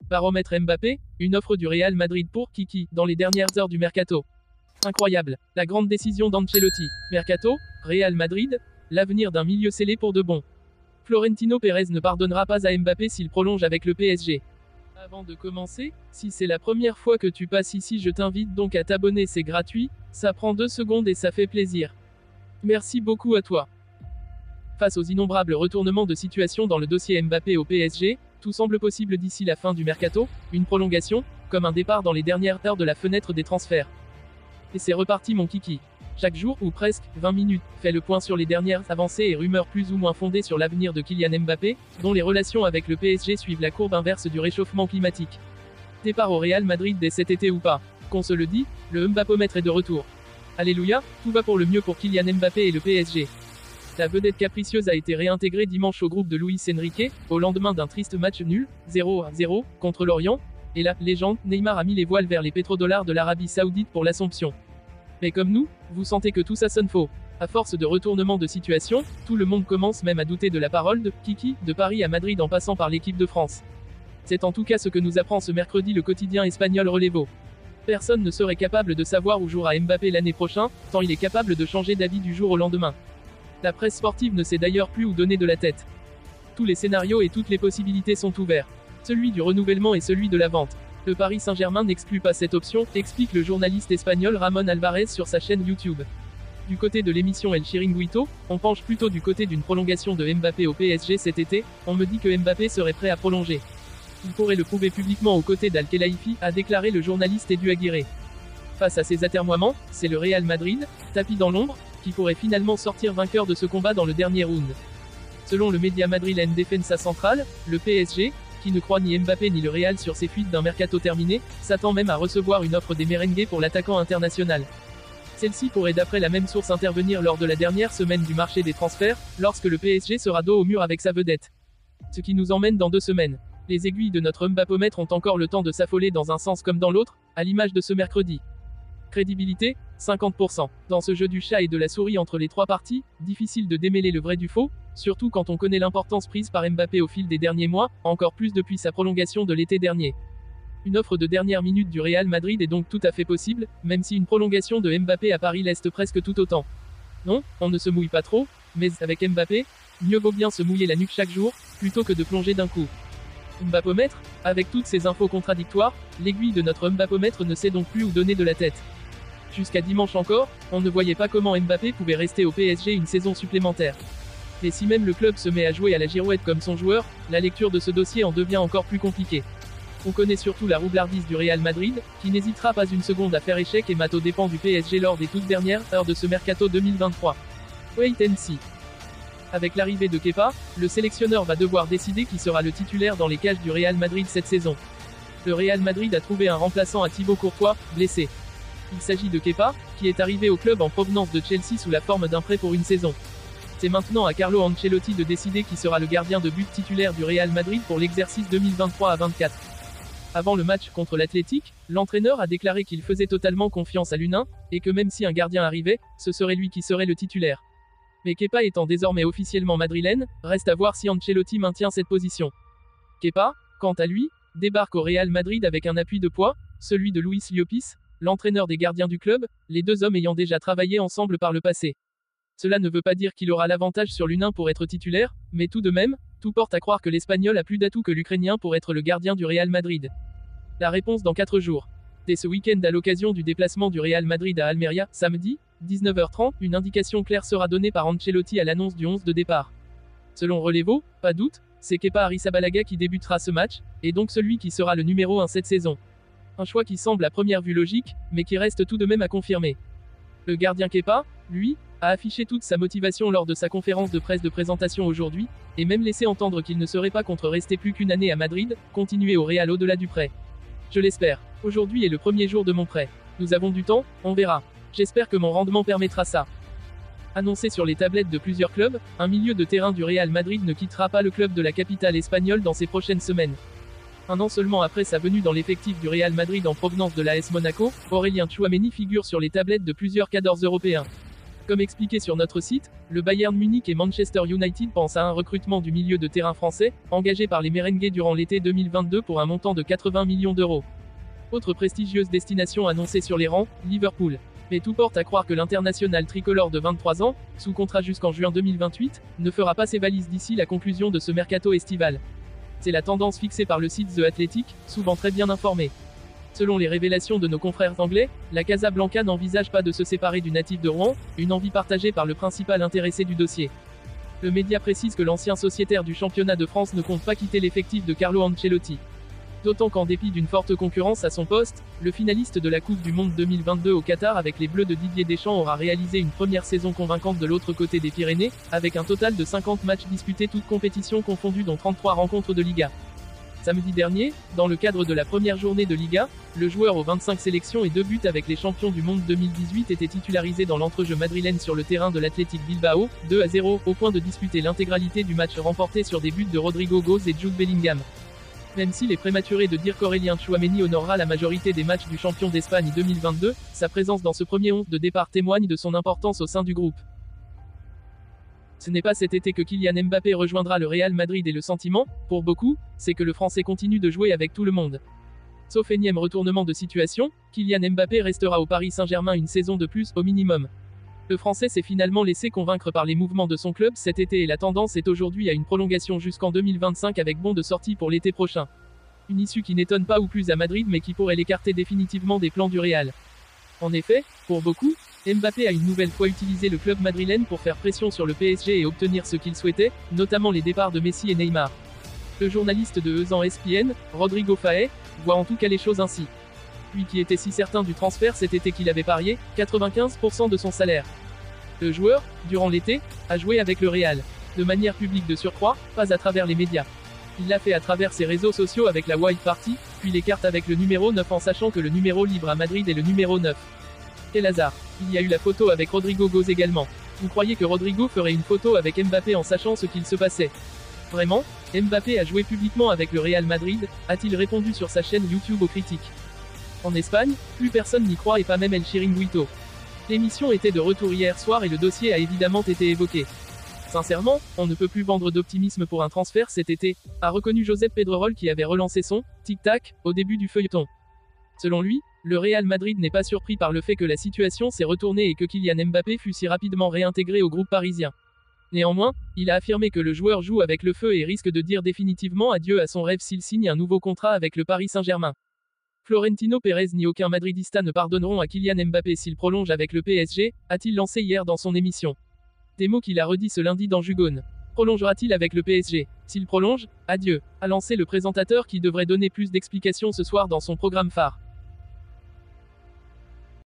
Baromètre Mbappé, une offre du Real Madrid pour Kiki, dans les dernières heures du mercato. Incroyable, la grande décision d'Ancelotti. Mercato, Real Madrid, l'avenir d'un milieu scellé pour de bon. Florentino Pérez ne pardonnera pas à Mbappé s'il prolonge avec le PSG. Avant de commencer, si c'est la première fois que tu passes ici, je t'invite donc à t'abonner, c'est gratuit, ça prend 2 secondes et ça fait plaisir. Merci beaucoup à toi. Face aux innombrables retournements de situation dans le dossier Mbappé au PSG, tout semble possible d'ici la fin du mercato, une prolongation, comme un départ dans les dernières heures de la fenêtre des transferts. Et c'est reparti mon kiki. Chaque jour, ou presque, 20 minutes, fait le point sur les dernières avancées et rumeurs plus ou moins fondées sur l'avenir de Kylian Mbappé, dont les relations avec le PSG suivent la courbe inverse du réchauffement climatique. Départ au Real Madrid dès cet été ou pas? Qu'on se le dit, le Mbappomètre est de retour. Alléluia, tout va pour le mieux pour Kylian Mbappé et le PSG. La vedette capricieuse a été réintégrée dimanche au groupe de Luis Enrique, au lendemain d'un triste match nul, 0-0, contre Lorient, et la légende, Neymar a mis les voiles vers les pétrodollars de l'Arabie Saoudite pour l'Assomption. Mais comme nous, vous sentez que tout ça sonne faux. À force de retournement de situation, tout le monde commence même à douter de la parole de Kiki, de Paris à Madrid en passant par l'équipe de France. C'est en tout cas ce que nous apprend ce mercredi le quotidien espagnol Relevo. Personne ne serait capable de savoir où jouera Mbappé l'année prochaine, tant il est capable de changer d'avis du jour au lendemain. La presse sportive ne sait d'ailleurs plus où donner de la tête. Tous les scénarios et toutes les possibilités sont ouverts. Celui du renouvellement et celui de la vente. Le Paris Saint-Germain n'exclut pas cette option, explique le journaliste espagnol Ramon Alvarez sur sa chaîne YouTube. Du côté de l'émission El Chiringuito, on penche plutôt du côté d'une prolongation de Mbappé au PSG cet été, on me dit que Mbappé serait prêt à prolonger. Il pourrait le prouver publiquement aux côtés d'Al-Khelaifi, a déclaré le journaliste Edu Aguirre. Face à ces atermoiements, c'est le Real Madrid, tapis dans l'ombre, qui pourrait finalement sortir vainqueur de ce combat dans le dernier round. Selon le média madrilène Defensa Central, le PSG, qui ne croit ni Mbappé ni le Real sur ses fuites d'un mercato terminé, s'attend même à recevoir une offre des merengues pour l'attaquant international. Celle-ci pourrait d'après la même source intervenir lors de la dernière semaine du marché des transferts, lorsque le PSG sera dos au mur avec sa vedette. Ce qui nous emmène dans 2 semaines. Les aiguilles de notre Mbappomètre ont encore le temps de s'affoler dans un sens comme dans l'autre, à l'image de ce mercredi. Crédibilité, 50%. Dans ce jeu du chat et de la souris entre les 3 parties, difficile de démêler le vrai du faux, surtout quand on connaît l'importance prise par Mbappé au fil des derniers mois, encore plus depuis sa prolongation de l'été dernier. Une offre de dernière minute du Real Madrid est donc tout à fait possible, même si une prolongation de Mbappé à Paris l'est presque tout autant. Non, on ne se mouille pas trop, mais avec Mbappé, mieux vaut bien se mouiller la nuque chaque jour, plutôt que de plonger d'un coup. Mbappomètre, avec toutes ces infos contradictoires, l'aiguille de notre Mbappomètre ne sait donc plus où donner de la tête. Jusqu'à dimanche encore, on ne voyait pas comment Mbappé pouvait rester au PSG une saison supplémentaire. Et si même le club se met à jouer à la girouette comme son joueur, la lecture de ce dossier en devient encore plus compliquée. On connaît surtout la roublardise du Real Madrid, qui n'hésitera pas une seconde à faire échec et mat aux dépens du PSG lors des toutes dernières heures de ce mercato 2023. Wait and see. Avec l'arrivée de Kepa, le sélectionneur va devoir décider qui sera le titulaire dans les cages du Real Madrid cette saison. Le Real Madrid a trouvé un remplaçant à Thibaut Courtois, blessé. Il s'agit de Kepa, qui est arrivé au club en provenance de Chelsea sous la forme d'un prêt pour une saison. C'est maintenant à Carlo Ancelotti de décider qui sera le gardien de but titulaire du Real Madrid pour l'exercice 2023 à 24. Avant le match contre l'Athletic, l'entraîneur a déclaré qu'il faisait totalement confiance à l'U1, et que même si un gardien arrivait, ce serait lui qui serait le titulaire. Mais Kepa étant désormais officiellement madrilène, reste à voir si Ancelotti maintient cette position. Kepa, quant à lui, débarque au Real Madrid avec un appui de poids, celui de Luis Llopis, l'entraîneur des gardiens du club, les 2 hommes ayant déjà travaillé ensemble par le passé. Cela ne veut pas dire qu'il aura l'avantage sur l'U1 pour être titulaire, mais tout de même, tout porte à croire que l'Espagnol a plus d'atouts que l'Ukrainien pour être le gardien du Real Madrid. La réponse dans 4 jours. Dès ce week-end à l'occasion du déplacement du Real Madrid à Almeria, samedi, 19h30, une indication claire sera donnée par Ancelotti à l'annonce du 11 de départ. Selon Relevo, pas doute, c'est Kepa Arrizabalaga qui débutera ce match, et donc celui qui sera le numéro 1 cette saison. Un choix qui semble à première vue logique, mais qui reste tout de même à confirmer. Le gardien Kepa, lui, a affiché toute sa motivation lors de sa conférence de presse de présentation aujourd'hui, et même laissé entendre qu'il ne serait pas contre rester plus qu'une année à Madrid, continuer au Real au-delà du prêt. Je l'espère. Aujourd'hui est le premier jour de mon prêt. Nous avons du temps, on verra. J'espère que mon rendement permettra ça. Annoncé sur les tablettes de plusieurs clubs, un milieu de terrain du Real Madrid ne quittera pas le club de la capitale espagnole dans ces prochaines semaines. Un an seulement après sa venue dans l'effectif du Real Madrid en provenance de l'AS Monaco, Aurélien Tchouaméni figure sur les tablettes de plusieurs cadors européens. Comme expliqué sur notre site, le Bayern Munich et Manchester United pensent à un recrutement du milieu de terrain français, engagé par les Merengues durant l'été 2022 pour un montant de 80 millions d'euros. Autre prestigieuse destination annoncée sur les rangs, Liverpool. Mais tout porte à croire que l'international tricolore de 23 ans, sous contrat jusqu'en juin 2028, ne fera pas ses valises d'ici la conclusion de ce mercato estival. C'est la tendance fixée par le site The Athletic, souvent très bien informé. Selon les révélations de nos confrères anglais, la Casablanca n'envisage pas de se séparer du natif de Rouen, une envie partagée par le principal intéressé du dossier. Le média précise que l'ancien sociétaire du championnat de France ne compte pas quitter l'effectif de Carlo Ancelotti. D'autant qu'en dépit d'une forte concurrence à son poste, le finaliste de la Coupe du Monde 2022 au Qatar avec les Bleus de Didier Deschamps aura réalisé une première saison convaincante de l'autre côté des Pyrénées, avec un total de 50 matchs disputés toutes compétitions confondues dont 33 rencontres de Liga. Samedi dernier, dans le cadre de la première journée de Liga, le joueur aux 25 sélections et 2 buts avec les champions du monde 2018 était titularisé dans l'entrejeu madrilène sur le terrain de l'Athletic Bilbao, 2-0, au point de disputer l'intégralité du match remporté sur des buts de Rodrigo Goes et Jude Bellingham. Même s'il est prématuré de dire qu'Aurélien Tchouaméni honorera la majorité des matchs du champion d'Espagne 2022, sa présence dans ce premier 11 de départ témoigne de son importance au sein du groupe. Ce n'est pas cet été que Kylian Mbappé rejoindra le Real Madrid et le sentiment, pour beaucoup, c'est que le Français continue de jouer avec tout le monde. Sauf énième retournement de situation, Kylian Mbappé restera au Paris Saint-Germain une saison de plus, au minimum. Le Français s'est finalement laissé convaincre par les mouvements de son club cet été et la tendance est aujourd'hui à une prolongation jusqu'en 2025 avec bon de sortie pour l'été prochain. Une issue qui n'étonne pas ou plus à Madrid mais qui pourrait l'écarter définitivement des plans du Real. En effet, pour beaucoup, Mbappé a une nouvelle fois utilisé le club madrilène pour faire pression sur le PSG et obtenir ce qu'il souhaitait, notamment les départs de Messi et Neymar. Le journaliste de Ezan ESPN, Rodrigo Faé, voit en tout cas les choses ainsi. Lui qui était si certain du transfert cet été qu'il avait parié 95% de son salaire. Le joueur, durant l'été, a joué avec le Real. De manière publique de surcroît, pas à travers les médias. Il l'a fait à travers ses réseaux sociaux avec la White Party, puis les cartes avec le numéro 9 en sachant que le numéro libre à Madrid est le numéro 9. Quel hasard. Il y a eu la photo avec Rodrigo Goes également. Vous croyez que Rodrigo ferait une photo avec Mbappé en sachant ce qu'il se passait? Vraiment? Mbappé a joué publiquement avec le Real Madrid, a-t-il répondu sur sa chaîne YouTube aux critiques. En Espagne, plus personne n'y croit et pas même El Chiringuito. L'émission était de retour hier soir et le dossier a évidemment été évoqué. Sincèrement, on ne peut plus vendre d'optimisme pour un transfert cet été, a reconnu Josep Pedrerol qui avait relancé son tic-tac au début du feuilleton. Selon lui, le Real Madrid n'est pas surpris par le fait que la situation s'est retournée et que Kylian Mbappé fut si rapidement réintégré au groupe parisien. Néanmoins, il a affirmé que le joueur joue avec le feu et risque de dire définitivement adieu à son rêve s'il signe un nouveau contrat avec le Paris Saint-Germain. Florentino Pérez ni aucun madridista ne pardonneront à Kylian Mbappé s'il prolonge avec le PSG, a-t-il lancé hier dans son émission. Des mots qu'il a redit ce lundi dans Jugone. Prolongera-t-il avec le PSG? S'il prolonge, adieu, a lancé le présentateur qui devrait donner plus d'explications ce soir dans son programme phare.